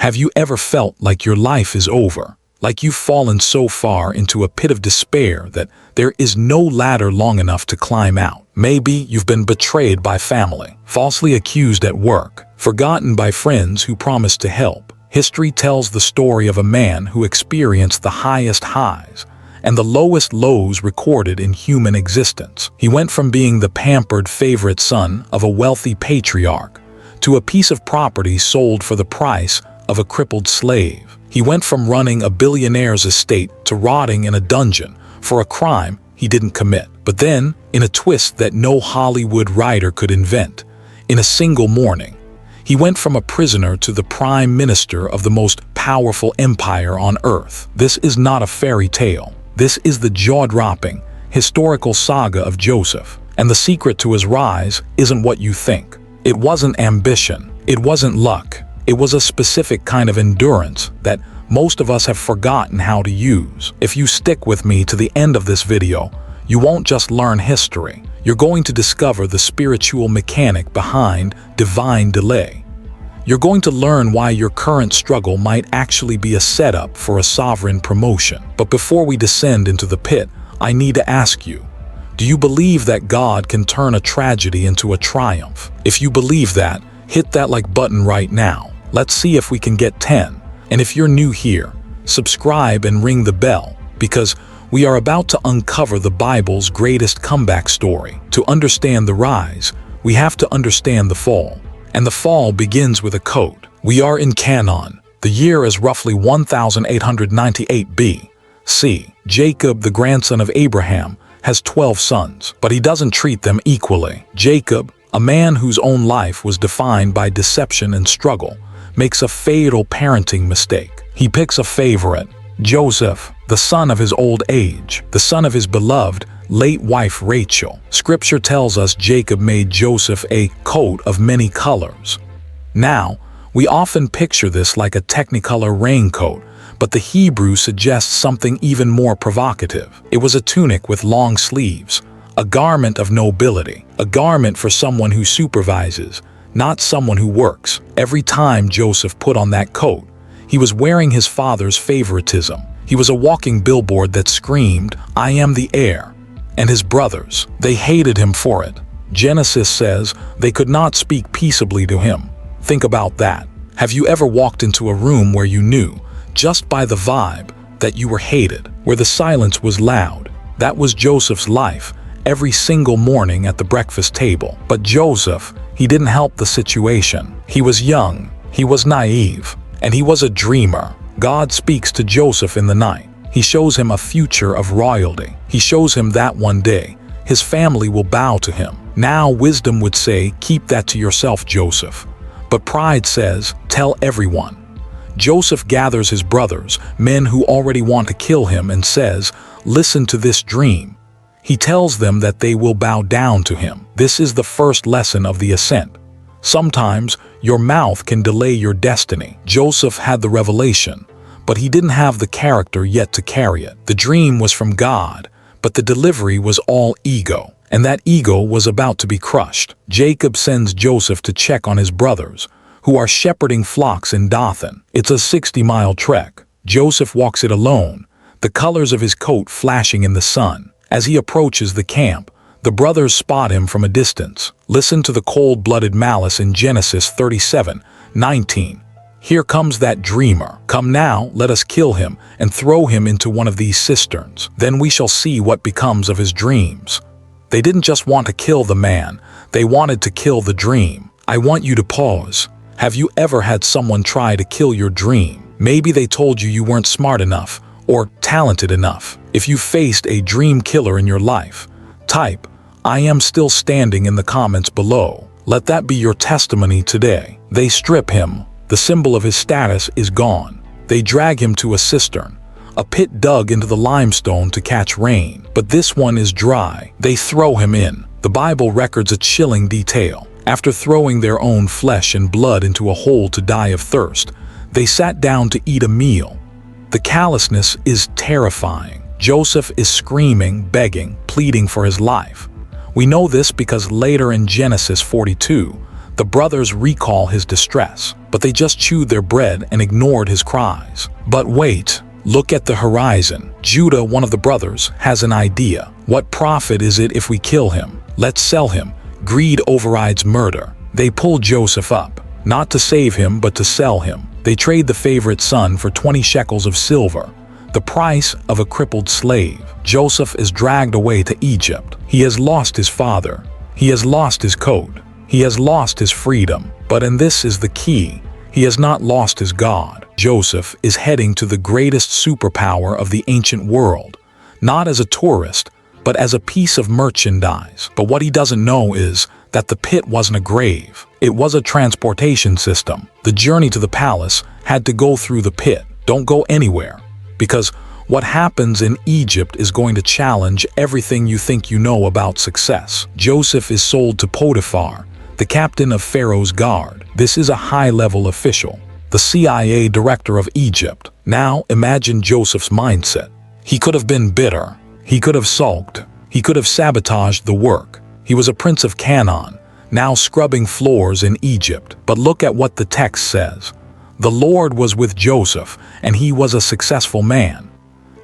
Have you ever felt like your life is over? Like you've fallen so far into a pit of despair that there is no ladder long enough to climb out? Maybe you've been betrayed by family, falsely accused at work, forgotten by friends who promised to help. History tells the story of a man who experienced the highest highs and the lowest lows recorded in human existence. He went from being the pampered favorite son of a wealthy patriarch to a piece of property sold for the price of a crippled slave. He went from running a billionaire's estate to rotting in a dungeon for a crime he didn't commit. But then, in a twist that no Hollywood writer could invent, in a single morning, he went from a prisoner to the prime minister of the most powerful empire on earth. This is not a fairy tale. This is the jaw-dropping, historical saga of Joseph. And the secret to his rise isn't what you think. It wasn't ambition. It wasn't luck. It was a specific kind of endurance that most of us have forgotten how to use. If you stick with me to the end of this video, you won't just learn history. You're going to discover the spiritual mechanic behind divine delay. You're going to learn why your current struggle might actually be a setup for a sovereign promotion. But before we descend into the pit, I need to ask you, do you believe that God can turn a tragedy into a triumph? If you believe that, hit that like button right now. Let's see if we can get 10. And if you're new here, subscribe and ring the bell, because we are about to uncover the Bible's greatest comeback story. To understand the rise, we have to understand the fall. And the fall begins with a code. We are in Canaan. The year is roughly 1898 B.C. Jacob, the grandson of Abraham, has 12 sons, but he doesn't treat them equally. Jacob, a man whose own life was defined by deception and struggle, makes a fatal parenting mistake. He picks a favorite, Joseph, the son of his old age, the son of his beloved, late wife Rachel. Scripture tells us Jacob made Joseph a coat of many colors. Now, we often picture this like a Technicolor raincoat, but the Hebrew suggests something even more provocative. It was a tunic with long sleeves, a garment of nobility, a garment for someone who supervises, not someone who works. Every time Joseph put on that coat, he was wearing his father's favoritism. He was a walking billboard that screamed, "I am the heir." And his brothers, they hated him for it. Genesis says they could not speak peaceably to him. Think about that. Have you ever walked into a room where you knew, just by the vibe, that you were hated, where the silence was loud? That was Joseph's life, every single morning at the breakfast table. But Joseph, he didn't help the situation. He was young, he was naive, and he was a dreamer. God speaks to Joseph in the night. He shows him a future of royalty. He shows him that one day, his family will bow to him. Now wisdom would say, keep that to yourself, Joseph. But pride says, tell everyone. Joseph gathers his brothers, men who already want to kill him, and says, listen to this dream. He tells them that they will bow down to him. This is the first lesson of the ascent. Sometimes your mouth can delay your destiny. Joseph had the revelation, but he didn't have the character yet to carry it. The dream was from God, but the delivery was all ego, and that ego was about to be crushed. Jacob sends Joseph to check on his brothers, who are shepherding flocks in Dothan. It's a 60-mile trek. Joseph walks it alone, the colors of his coat flashing in the sun. As he approaches the camp, the brothers spot him from a distance. Listen to the cold-blooded malice in Genesis 37:19. Here comes that dreamer. Come now, let us kill him and throw him into one of these cisterns. Then we shall see what becomes of his dreams. They didn't just want to kill the man, they wanted to kill the dream. I want you to pause. Have you ever had someone try to kill your dream? Maybe they told you weren't smart enough or talented enough. If you faced a dream killer in your life, type, I am still standing in the comments below. Let that be your testimony today. They strip him. The symbol of his status is gone. They drag him to a cistern, a pit dug into the limestone to catch rain. But this one is dry. They throw him in. The Bible records a chilling detail. After throwing their own flesh and blood into a hole to die of thirst, they sat down to eat a meal. The callousness is terrifying. Joseph is screaming, begging, pleading for his life. We know this because later in Genesis 42, The brothers recall his distress, but they just chewed their bread and ignored his cries. But wait, look at the horizon. Judah, one of the brothers, has an idea. What profit is it if we kill him? Let's sell him. Greed overrides murder. They pull Joseph up, not to save him but to sell him. They trade the favorite son for 20 shekels of silver, the price of a crippled slave. Joseph is dragged away to Egypt. He has lost his father. He has lost his coat. He has lost his freedom. But and this is the key, he has not lost his God. Joseph is heading to the greatest superpower of the ancient world, not as a tourist, but as a piece of merchandise. But what he doesn't know is that the pit wasn't a grave. It was a transportation system. The journey to the palace had to go through the pit. Don't go anywhere, because what happens in Egypt is going to challenge everything you think you know about success. Joseph is sold to Potiphar, the captain of Pharaoh's guard. This is a high-level official, the CIA director of Egypt. Now imagine Joseph's mindset. He could have been bitter. He could have sulked. He could have sabotaged the work. He was a prince of Canaan, now scrubbing floors in Egypt. But look at what the text says. The Lord was with Joseph, and he was a successful man.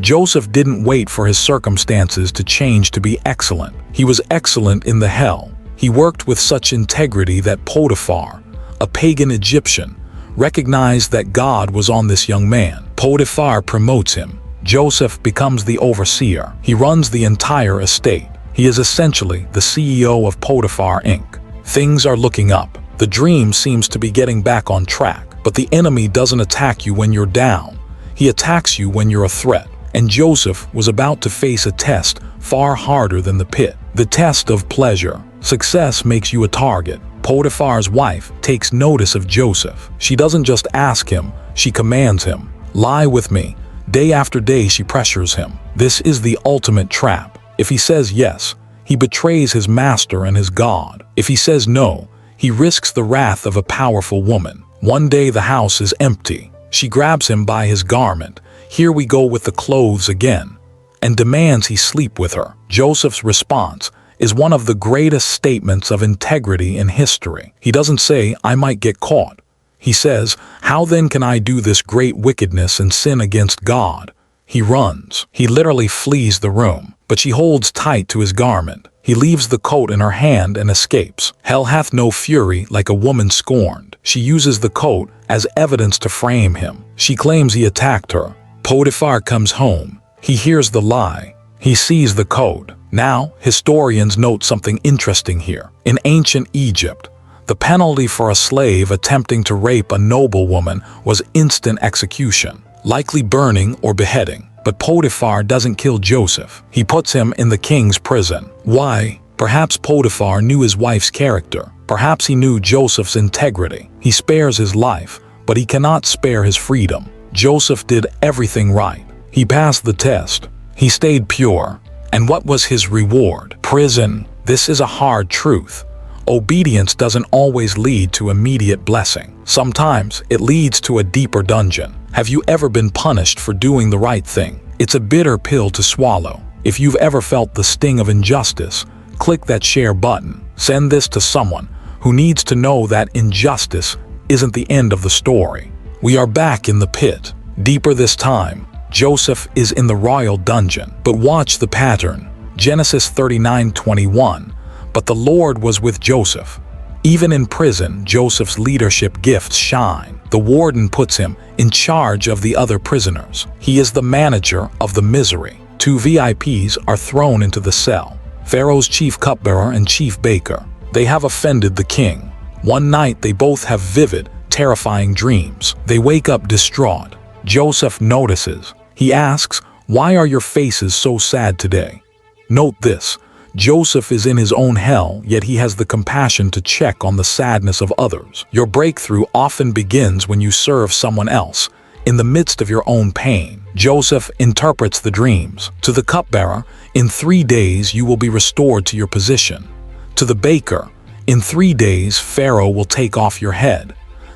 Joseph didn't wait for his circumstances to change to be excellent. He was excellent in the hell. He worked with such integrity that Potiphar, a pagan Egyptian, recognized that God was on this young man. Potiphar promotes him. Joseph becomes the overseer. He runs the entire estate. He is essentially the CEO of Potiphar Inc. Things are looking up. The dream seems to be getting back on track. But the enemy doesn't attack you when you're down. He attacks you when you're a threat. And Joseph was about to face a test far harder than the pit. The test of pleasure. Success makes you a target. Potiphar's wife takes notice of Joseph. She doesn't just ask him, she commands him. Lie with me. Day after day she pressures him. This is the ultimate trap. If he says yes, he betrays his master and his God. If he says no, he risks the wrath of a powerful woman. One day the house is empty. She grabs him by his garment. Here we go with the clothes again, and demands he sleep with her. Joseph's response is one of the greatest statements of integrity in history. He doesn't say, I might get caught. He says, how then can I do this great wickedness and sin against God? He runs. He literally flees the room, but she holds tight to his garment. He leaves the coat in her hand and escapes. Hell hath no fury like a woman scorned. She uses the coat as evidence to frame him. She claims he attacked her. Potiphar comes home. He hears the lie. He sees the coat. Now, historians note something interesting here. In ancient Egypt, the penalty for a slave attempting to rape a noblewoman was instant execution, likely burning or beheading. But Potiphar doesn't kill Joseph. He puts him in the king's prison. Why? Perhaps Potiphar knew his wife's character. Perhaps he knew Joseph's integrity. He spares his life, but he cannot spare his freedom. Joseph did everything right. He passed the test. He stayed pure. And what was his reward? Prison. This is a hard truth. Obedience doesn't always lead to immediate blessing. Sometimes it leads to a deeper dungeon. Have you ever been punished for doing the right thing? It's a bitter pill to swallow. If you've ever felt the sting of injustice, click that share button. Send this to someone who needs to know that injustice isn't the end of the story. We are back in the pit. Deeper this time, Joseph is in the royal dungeon. But watch the pattern. Genesis 39:21. But the Lord was with Joseph. Even in prison, Joseph's leadership gifts shine. The warden puts him in charge of the other prisoners. He is the manager of the misery. 2 VIPs are thrown into the cell. Pharaoh's chief cupbearer and chief baker. They have offended the king. One night they both have vivid, terrifying dreams. They wake up distraught. Joseph notices. He asks, "Why are your faces so sad today?" Note this. Joseph is in his own hell, yet he has the compassion to check on the sadness of others. Your breakthrough often begins when you serve someone else, in the midst of your own pain. Joseph interprets the dreams. To the cupbearer, in 3 days you will be restored to your position. To the baker, in 3 days Pharaoh will take off your head.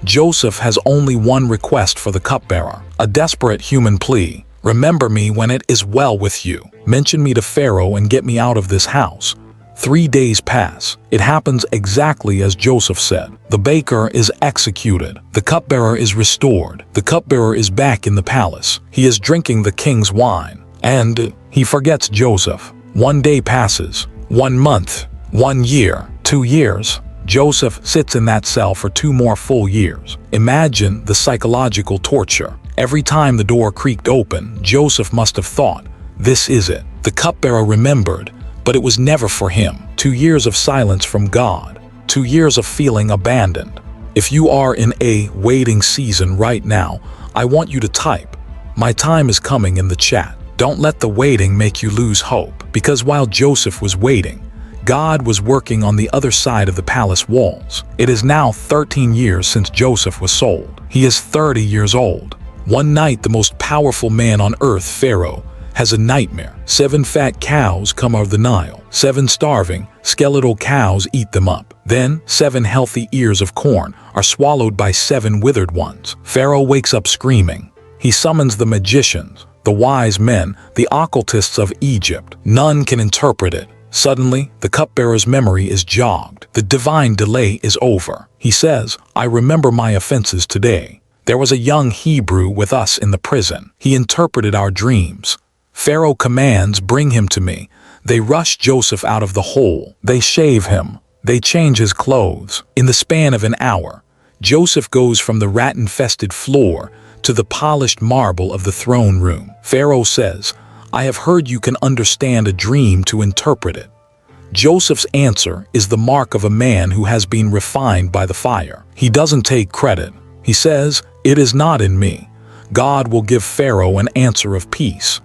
Joseph has only one request for the cupbearer, a desperate human plea. Remember me when it is well with you. Mention me to Pharaoh and get me out of this house. 3 days pass. It happens exactly as Joseph said. The baker is executed. The cupbearer is restored. The cupbearer is back in the palace. He is drinking the king's wine. And he forgets Joseph. 1 day passes. 1 month. 1 year. 2 years. Joseph sits in that cell for 2 more full years. Imagine the psychological torture. Every time the door creaked open, Joseph must have thought, "This is it." The cupbearer remembered, but it was never for him. 2 years of silence from God. 2 years of feeling abandoned. If you are in a waiting season right now, I want you to type, "My time is coming," in the chat. Don't let the waiting make you lose hope, because while Joseph was waiting, God was working on the other side of the palace walls. It is now 13 years since Joseph was sold. He is 30 years old. One night, the most powerful man on earth, Pharaoh, has a nightmare. 7 fat cows come out of the Nile. 7 starving, skeletal cows eat them up. Then 7 healthy ears of corn are swallowed by 7 withered ones. Pharaoh wakes up screaming. He summons the magicians, the wise men, the occultists of Egypt. None can interpret it. Suddenly, the cupbearer's memory is jogged. The divine delay is over. He says, "I remember my offenses today. There was a young Hebrew with us in the prison. He interpreted our dreams. Pharaoh commands, 'Bring him to me.' They rush Joseph out of the hole. They shave him. They change his clothes. In the span of an hour, Joseph goes from the rat-infested floor to the polished marble of the throne room. Pharaoh says, 'I have heard you can understand a dream to interpret it.' Joseph's answer is the mark of a man who has been refined by the fire. He doesn't take credit. He says, 'It is not in me.' God will give Pharaoh an answer of peace.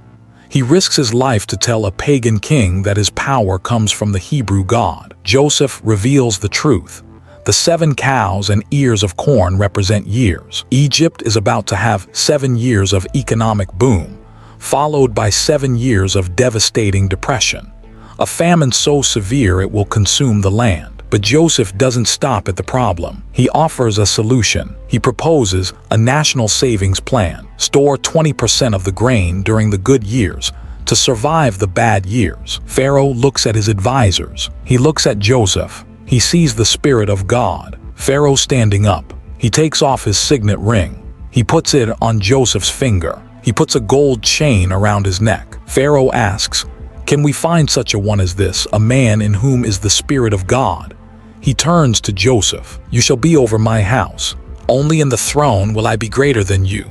He risks his life to tell a pagan king that his power comes from the Hebrew God. Joseph reveals the truth. The 7 cows and ears of corn represent years. Egypt is about to have 7 years of economic boom, followed by 7 years of devastating depression. A famine so severe it will consume the land. But Joseph doesn't stop at the problem. He offers a solution. He proposes a national savings plan. Store 20% of the grain during the good years to survive the bad years. Pharaoh looks at his advisors. He looks at Joseph. He sees the Spirit of God. Pharaoh standing up. He takes off his signet ring. He puts it on Joseph's finger. He puts a gold chain around his neck. Pharaoh asks, "Can we find such a one as this, a man in whom is the Spirit of God?" He turns to Joseph. "You shall be over my house. Only in the throne will I be greater than you."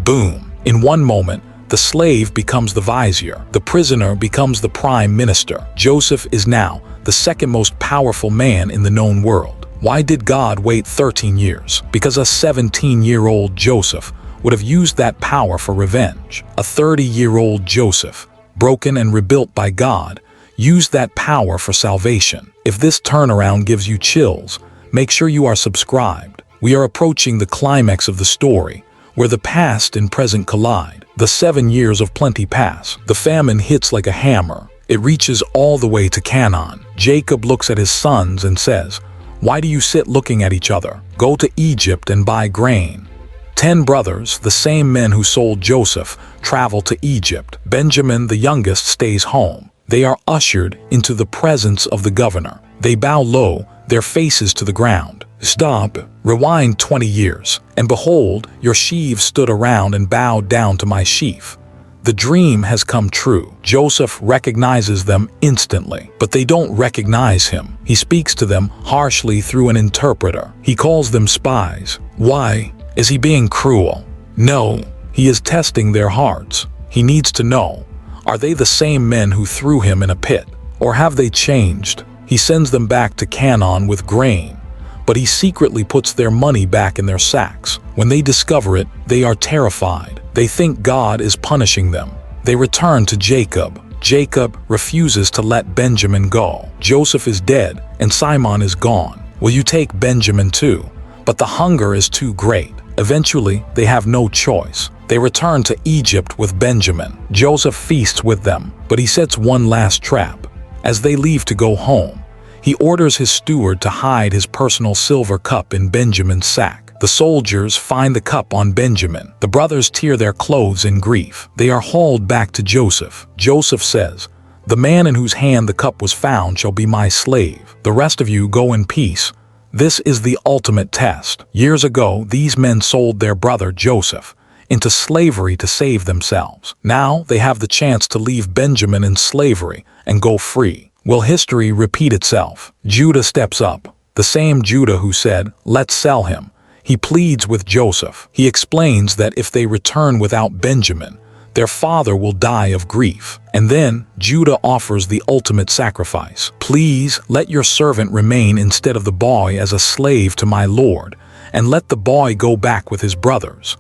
Boom. In one moment, the slave becomes the vizier. The prisoner becomes the prime minister. Joseph is now the second most powerful man in the known world. Why did God wait 13 years? Because a 17-year-old Joseph would have used that power for revenge. A 30-year-old Joseph, broken and rebuilt by God, used that power for salvation. If this turnaround gives you chills, make sure you are subscribed. We are approaching the climax of the story, where the past and present collide. The 7 years of plenty pass. The famine hits like a hammer. It reaches all the way to Canaan. Jacob looks at his sons and says, "Why do you sit looking at each other? Go to Egypt and buy grain." 10 brothers, the same men who sold Joseph, travel to Egypt. Benjamin, the youngest, stays home. They are ushered into the presence of the governor. They bow low, their faces to the ground. Stop, rewind 20 years, and behold, your sheaves stood around and bowed down to my sheaf. The dream has come true. Joseph recognizes them instantly, but they don't recognize him. He speaks to them harshly through an interpreter. He calls them spies. Why? Is he being cruel? No, he is testing their hearts. He needs to know. Are they the same men who threw him in a pit? Or have they changed? He sends them back to Canaan with grain, but he secretly puts their money back in their sacks. When they discover it, they are terrified. They think God is punishing them. They return to Jacob. Jacob refuses to let Benjamin go. Joseph is dead, and Simon is gone. Will you take Benjamin too? But the hunger is too great. Eventually, they have no choice. They return to Egypt with Benjamin. Joseph feasts with them, but he sets one last trap. As they leave to go home, he orders his steward to hide his personal silver cup in Benjamin's sack. The soldiers find the cup on Benjamin. The brothers tear their clothes in grief. They are hauled back to Joseph. Joseph says, The man in whose hand the cup was found shall be my slave. The rest of you go in peace. This is the ultimate test. Years ago, these men sold their brother Joseph into slavery to save themselves. Now they have the chance to leave Benjamin in slavery and go free. Will history repeat itself? Judah steps up. The same Judah who said, "Let's sell him." He pleads with Joseph. He explains that if they return without Benjamin, their father will die of grief. And then Judah offers the ultimate sacrifice. "Please let your servant remain instead of the boy as a slave to my lord, and let the boy go back with his brothers."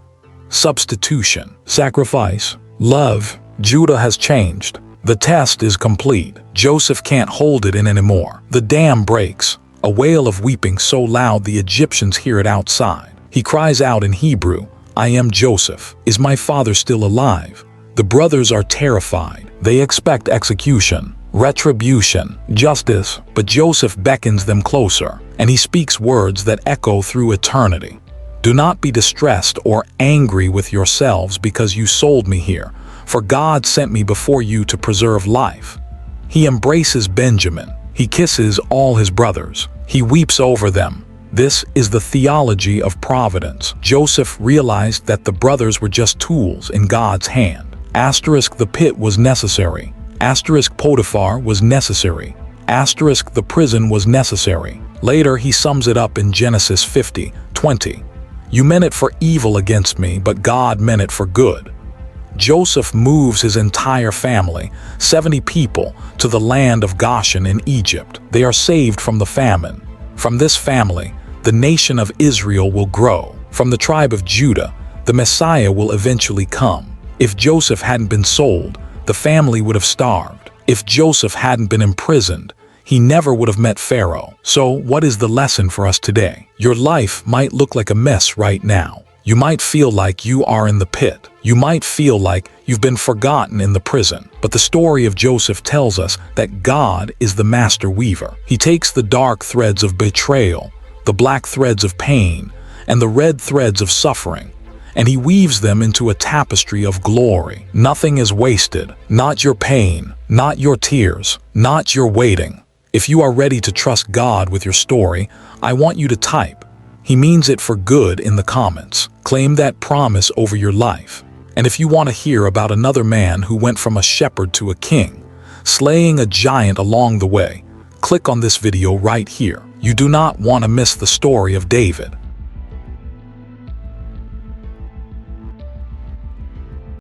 Substitution, sacrifice, love. Judah has changed. The test is complete. Joseph can't hold it in anymore. The dam breaks. A wail of weeping so loud the Egyptians hear it outside. He cries out in Hebrew, "I am Joseph. Is my father still alive?" The brothers are terrified. They expect execution, retribution, justice, but Joseph beckons them closer, and he speaks words that echo through eternity. "Do not be distressed or angry with yourselves because you sold me here, for God sent me before you to preserve life." He embraces Benjamin. He kisses all his brothers. He weeps over them. This is the theology of providence. Joseph realized that the brothers were just tools in God's hand. The pit was necessary. Potiphar was necessary. The prison was necessary. Later he sums it up in Genesis 50:20. "You meant it for evil against me, but God meant it for good." Joseph moves his entire family, 70 people, to the land of Goshen in Egypt. They are saved from the famine. From this family, the nation of Israel will grow. From the tribe of Judah, the Messiah will eventually come. If Joseph hadn't been sold, the family would have starved. If Joseph hadn't been imprisoned, he never would have met Pharaoh. So what is the lesson for us today? Your life might look like a mess right now. You might feel like you are in the pit. You might feel like you've been forgotten in the prison. But the story of Joseph tells us that God is the master weaver. He takes the dark threads of betrayal, the black threads of pain, and the red threads of suffering, and he weaves them into a tapestry of glory. Nothing is wasted. Not your pain, not your tears, not your waiting. If you are ready to trust God with your story, I want you to type, "He means it for good," in the comments. Claim that promise over your life. And if you want to hear about another man who went from a shepherd to a king, slaying a giant along the way, click on this video right here. You do not want to miss the story of David.